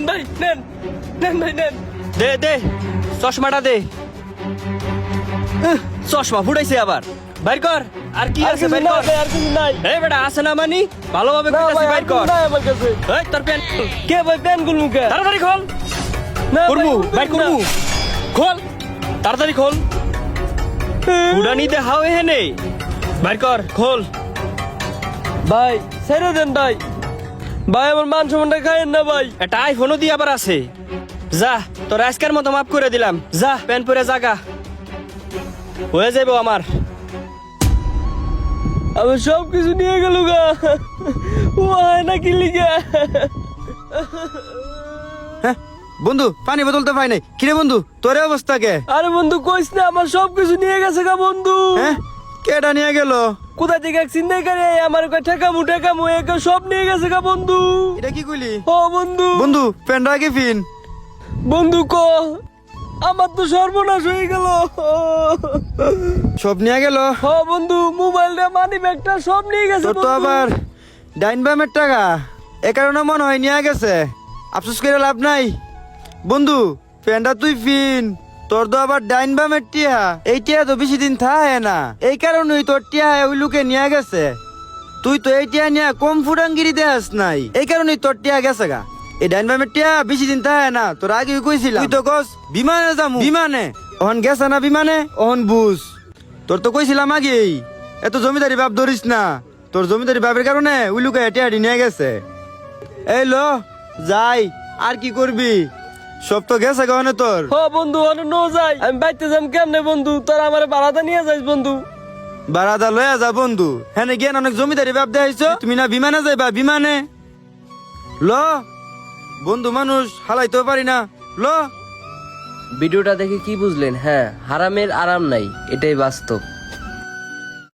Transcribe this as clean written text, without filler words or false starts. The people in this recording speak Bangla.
নেন ভাই নেন নেন ভাই নেন। দে দে চশমাটা দে। চশমা ফুটাইছে আবার। বাইর কর। আর কি আছে বাইর কর। আর কিছু নাই। এই বেটা আছে না মানি ভালোভাবে না কইতাছি ভাই বাইর কর। নাই আমার কাছে। এই তোর প্যান্ট কে ভাই প্যান গুল মুখে তাড়াতাড়ি খোল। না করমু ভাই, বাইর করমু। খোল তাড়াতাড়ি খোল। উড়ানি দে হাও এখানে। বাইর কর খোল। ভাই ছেড়ে দেন ভাই। ভাই আমার মান সম্মানটা খাইয়েন না ভাই। একটা আইফোনও দিয়ে আবার আছে। যা তোর আজকের মতো মাফ করে দিলাম। যা প্যান্ট পরে জাগা হয়ে যাবো আমার। আমার সব কিছু নিয়ে গেল গা। ও হয় না কি লিগা। হ্যাঁ বন্ধু পানি বোতল তো পাই নাই। কিরে বন্ধু তোর এই অবস্থা কে? আরে বন্ধু কইস না আমার সব কিছু নিয়ে গেছে গা বন্ধু। হ্যাঁ কেডা নিয়ে গেল? কোথা থেকে এক চিন্তাই করে আমার কয় ঠেকামু একে সব নিয়ে গেছে গা বন্ধু। এটা কি কইলি? ও বন্ধু বন্ধু প্যান্ডা কি ফিন? বন্ধু কো আমার তো সর্বনাশ হয়ে গেল। সব নিয়ে গেল? ও বন্ধু মোবাইলটা মানি ব্যাগটা সব নিয়ে গেছে তোর তো বন্ধু। আবার ডাইন বামের টাকা, এ কারণে মনে হয় নিয়ে গেছে। আফসোস করে লাভ নাই বন্ধু। প্যান্ডা তুই ফিন, তোর তো আবার ডাইন বামের টিয়া। এই টিয়া তো বেশি দিন থাকে না, এই কারণেই তোর টিয়া ওই লোকে নিয়ে গেছে। তুই তো এই টিয়া নিয়ে কম ফুটাঙ্গিরি দেস নাই, এই কারণেই তোর টিয়া গেছে গা। এই ডাইন বামের টিয়া বেশি দিন থাকে না, তোর আগে কইছিলাম। তুই তো কস বিমানে যামু, বিমানে ওহন গেছে না বিমানে ওহন বুঝ। তোর তো কইছিলাম আগেই এত জমিদারি বাপ ধরিস না, তোর জমিদারি বাপের কারণে ওই লোকে টিয়াটি নিয়ে গেছে। এই লো যাই, আর কি করবি, সব তো গেছে গহনে তোর। ও বন্ধু অনেক নো যাই, আমি বাইতে যাম কেমনে বন্ধু, তোর আমার বাড়াতে নিয়ে যাইস বন্ধু। বারাদা লয়া যা বন্ধু, হ্যাঁ গিয়ে অনেক জমিদারি বাপ দেখাইছো। তুমি না বিমানে যাইবা, বিমানে ল বন্ধু, মানুষ হালাইতেও পারি না ল। ভিডিওটা দেখে কি বুঝলেন? হ্যাঁ, হারামের আরাম নাই, এটাই বাস্তব।